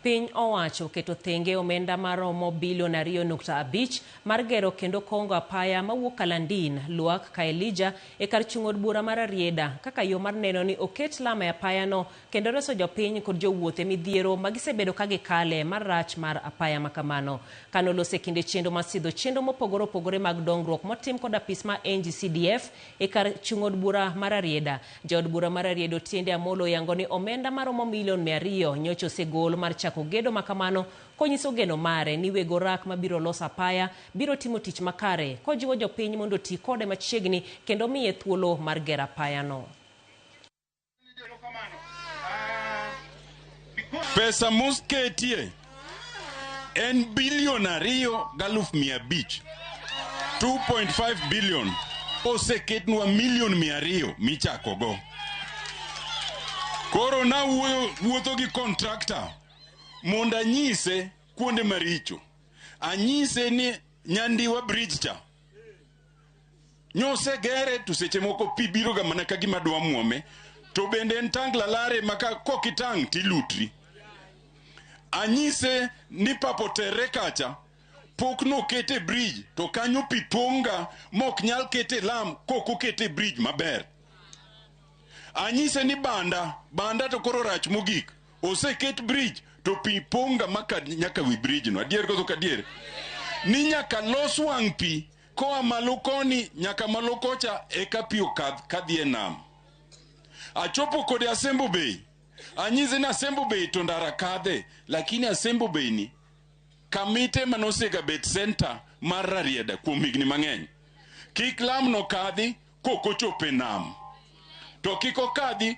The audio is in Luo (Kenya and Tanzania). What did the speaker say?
Piny owacho keto thenge omenda maromo bilion 2.5 mar gero kendo kongo apaya mawuok Kalandin, Luak ka Elijah e kar chung' od bura mar Arieda kaka yo mar neno ni oket lama e apaya no kendo reso jopiny kod jowuothe midhiero magisebedo ka gikale mar rach mar apaya makamano. Kanolose kinde chendo masidho chendo mopogore opogore mag dongruok motim kod apis ma NGCDF e kar chung' od bura mar Arieda. Jaod bura mar Arieda Otiende Amollo yango ni omenda maromo milion 200 nyocha osegol mar gedo makamano konyiso geno mare ni wego rak mabiro loso apaya biro timo tich makare kojiwo jopiny mondo ti kode machiegni kendo miye thuolo mar gero apaya no. Pesa musketie en bilion 2.5 2.5 billion oseketnwa milion 200 michakogo. Koro na wuotho gi kontrakta mondo anyise kuonde maricho. Anyise ni Nyandiwa bridge cha nyose gere to seche moko pi biro ga mana ka gima dwa muome to bende en tangla lare maka kokitang tilutri. Anyise ni Papotere kacha pok no kete bridge to kanyo pi ponga mok nyal kete lam koko kete bridge maber. Anyise ni banda to koro rach mogik oseket bridge to pi ponga maka nyaka wi bridge no. Adier koso kadier ni nyaka los wang pi koa malo koni nyaka malo kocha eka pi okadh kadhi e nam. Achopo kode Asembo Bay. Anyise ni Asembo Bay to ndara kadhe, lakini Asembo Bay ni kamite manosega bet center mar Rarieda kuom higni mang'eny. Kik lam no kadhi koko chope nam. To kiko kadhi